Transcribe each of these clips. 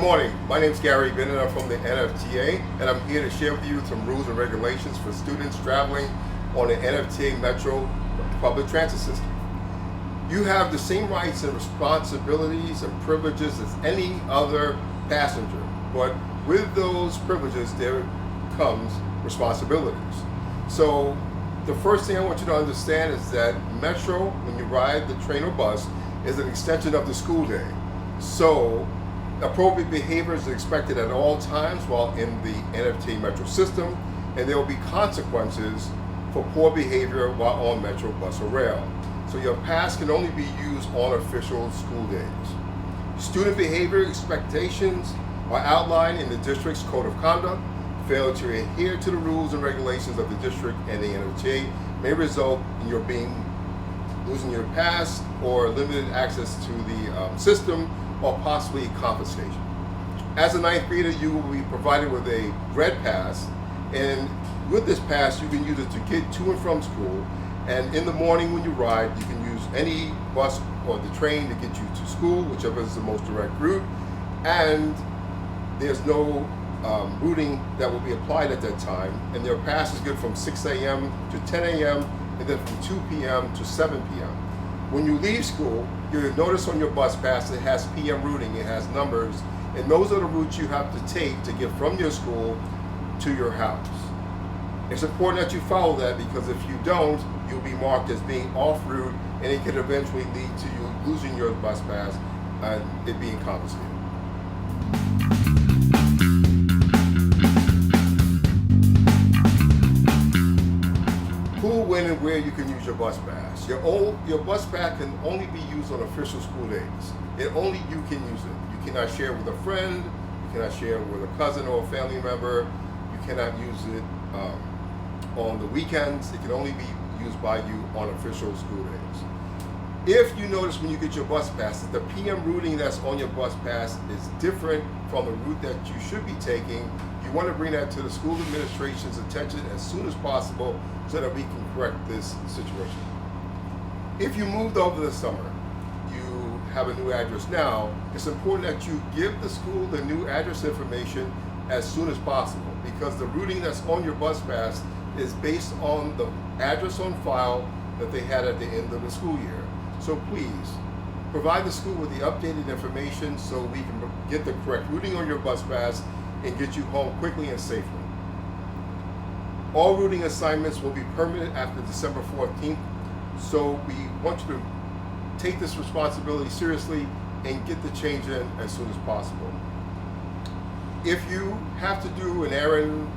morning. My name is Gary Bennett. I'm from the NFTA, and I'm here to share with you some rules and regulations for students traveling on the NFTA Metro public transit system. You have the same rights and responsibilities and privileges as any other passenger, but with those privileges there comes responsibilities. So the first thing I want you to understand is that Metro, when you ride the train or bus, is an extension of the school day. So appropriate behavior is expected at all times while in the NFTA Metro system, and there will be consequences for poor behavior while on Metro, bus, or rail. So your pass can only be used on official school days. Student behavior expectations are outlined in the district's code of conduct. Failure to adhere to the rules and regulations of the district and the NFTA may result in your losing your pass or limited access to the system, or possibly confiscation. As a ninth grader, you will be provided with a red pass, and with this pass you can use it to get to and from school, and in the morning when you ride you can use any bus or the train to get you to school, whichever is the most direct route, and there's no routing that will be applied at that time, and their pass is good from 6 a.m. to 10 a.m. and then from 2 p.m. to 7 p.m. When you leave school, you'll notice on your bus pass it has PM routing, it has numbers, and those are the routes you have to take to get from your school to your house. It's important that you follow that, because if you don't, you'll be marked as being off route, and it could eventually lead to you losing your bus pass and it being confiscated. Who, when, and where you can use your bus pass. Your bus pass can only be used on official school days. Only you can use it. You cannot share it with a friend, you cannot share it with a cousin or a family member, you cannot use it on the weekends. It can only be used by you on official school days. If you notice when you get your bus pass that the PM routing that's on your bus pass is different from the route that you should be taking, you want to bring that to the school administration's attention as soon as possible so that we can correct this situation. If you moved over the summer, you have a new address now, it's important that you give the school the new address information as soon as possible, because the routing that's on your bus pass is based on the address on file that they had at the end of the school year. So please, provide the school with the updated information so we can get the correct routing on your bus pass and get you home quickly and safely. All routing assignments will be permanent after December 14th, so we want you to take this responsibility seriously and get the change in as soon as possible. If you have to do an errand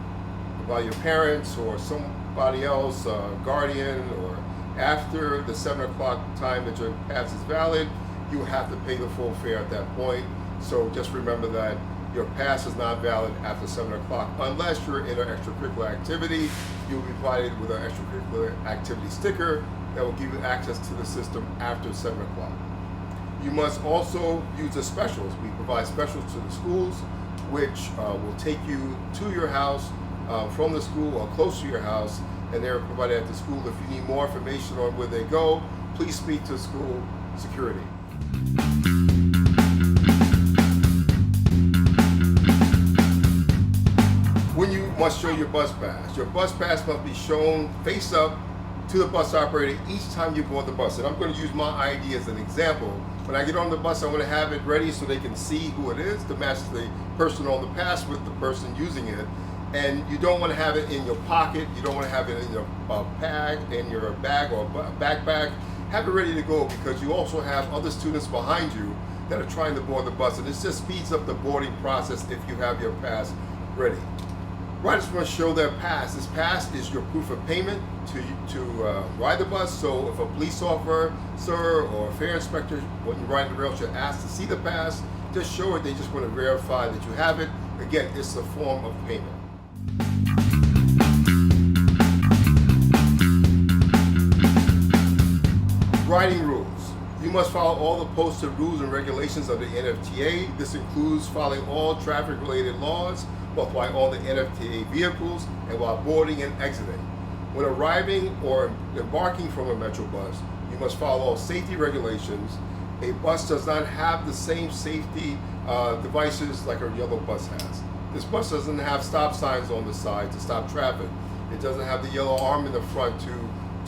by your parents or somebody else, a guardian, or after the 7 o'clock time that your pass is valid, you will have to pay the full fare at that point. So just remember that your pass is not valid after 7 o'clock unless you're in an extracurricular activity. You'll be provided with an extracurricular activity sticker that will give you access to the system after 7 o'clock. You must also use the specials. We provide specials to the schools, which will take you to your house from the school or close to your house, and they're provided at the school. If you need more information on where they go, please speak to school security. When you must show your bus pass must be shown face up to the bus operator each time you board the bus. And I'm going to use my ID as an example. When I get on the bus, I want to have it ready so they can see who it is to match the person on the pass with the person using it. And you don't want to have it in your pocket. You don't want to have it in your bag or backpack. Have it ready to go, because you also have other students behind you that are trying to board the bus, and it just speeds up the boarding process if you have your pass ready. Riders must show their pass. This pass is your proof of payment to ride the bus. So if a police officer or a fare inspector, when you ride the rail, should ask to see the pass, just show it. They just want to verify that you have it. Again, it's a form of payment. Riding rules. You must follow all the posted rules and regulations of the NFTA. This includes following all traffic-related laws, both while on the NFTA vehicles and while boarding and exiting. When arriving or embarking from a Metro bus, you must follow all safety regulations A bus does not have the same safety devices like a yellow bus has. This bus doesn't have stop signs on the side to stop traffic. It doesn't have the yellow arm in the front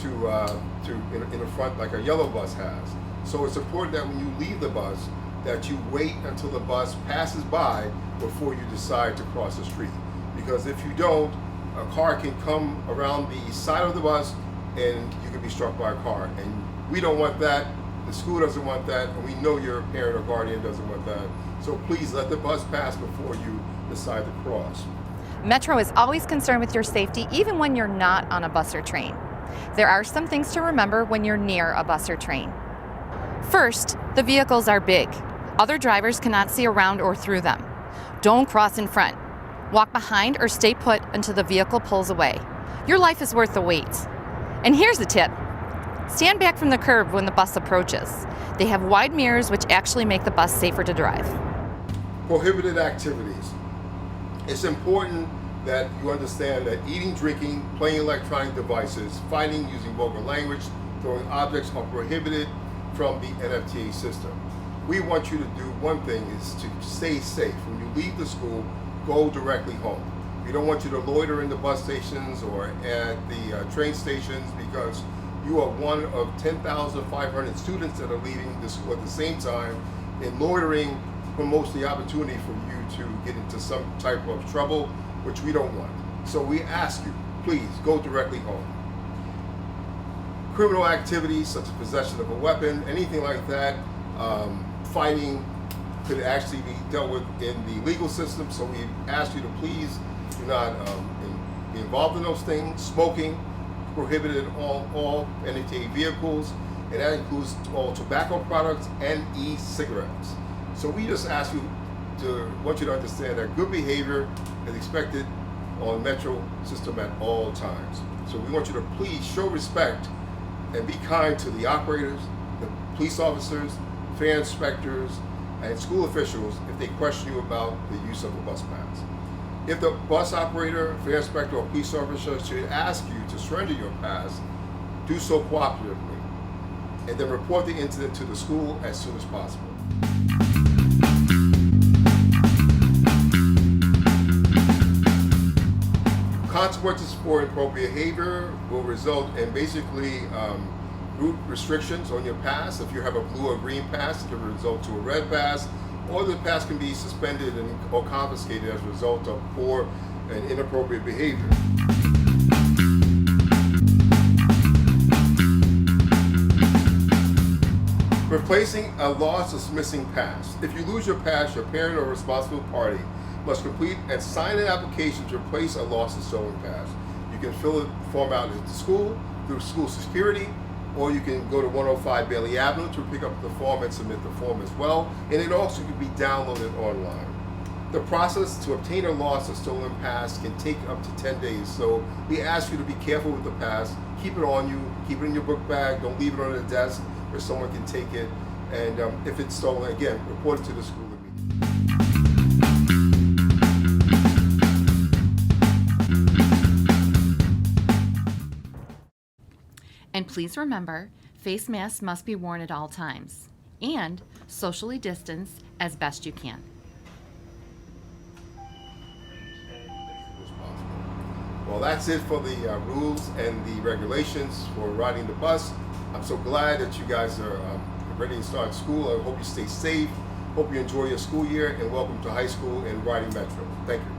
in the front like a yellow bus has. So it's important that when you leave the bus, that you wait until the bus passes by before you decide to cross the street. Because if you don't, a car can come around the side of the bus and you can be struck by a car. And we don't want that. The school doesn't want that, and we know your parent or guardian doesn't want that. So please let the bus pass before you decide to cross. Metro is always concerned with your safety, even when you're not on a bus or train. There are some things to remember when you're near a bus or train. First, the vehicles are big. Other drivers cannot see around or through them. Don't cross in front. Walk behind or stay put until the vehicle pulls away. Your life is worth the wait. And here's a tip. Stand back from the curb when the bus approaches. They have wide mirrors which actually make the bus safer to drive. Prohibited activities. It's important that you understand that eating, drinking, playing electronic devices, fighting, using vulgar language, throwing objects are prohibited from the NFTA system. We want you to do one thing, is to stay safe. When you leave the school, go directly home. We don't want you to loiter in the bus stations or at the train stations, because you are one of 10,500 students that are leaving the school at the same time, and loitering promotes the opportunity for you to get into some type of trouble, which we don't want. So we ask you, please go directly home. Criminal activities such as possession of a weapon, anything like that, fighting could actually be dealt with in the legal system. So we ask you to please do not be involved in those things. Smoking, prohibited on all NFTA vehicles, and that includes all tobacco products and e-cigarettes. So we just want you to understand that good behavior is expected on Metro system at all times. So we want you to please show respect and be kind to the operators, the police officers, fare inspectors, and school officials if they question you about the use of a bus pass. If the bus operator, fare inspector, or police officer should ask you to surrender your pass, do so cooperatively, and then report the incident to the school as soon as possible. Consequences for inappropriate behavior will result in basically route restrictions on your pass. If you have a blue or green pass, it can result to a red pass, or the pass can be suspended or confiscated as a result of poor and inappropriate behavior. Replacing a lost or missing pass. If you lose your pass, your parent or responsible party must complete and sign an application to replace a lost or stolen pass. You can fill the form out at the school, through school security, or you can go to 105 Bailey Avenue to pick up the form and submit the form as well. And it also can be downloaded online. The process to obtain a lost or stolen pass can take up to 10 days. So we ask you to be careful with the pass. Keep it on you, keep it in your book bag, don't leave it on the desk where someone can take it. And if it's stolen, again, report it to the school immediately. And please remember, face masks must be worn at all times, and socially distance as best you can. Well, that's it for the rules and the regulations for riding the bus. I'm so glad that you guys are ready to start school. I hope you stay safe. Hope you enjoy your school year, and welcome to high school and riding Metro. Thank you.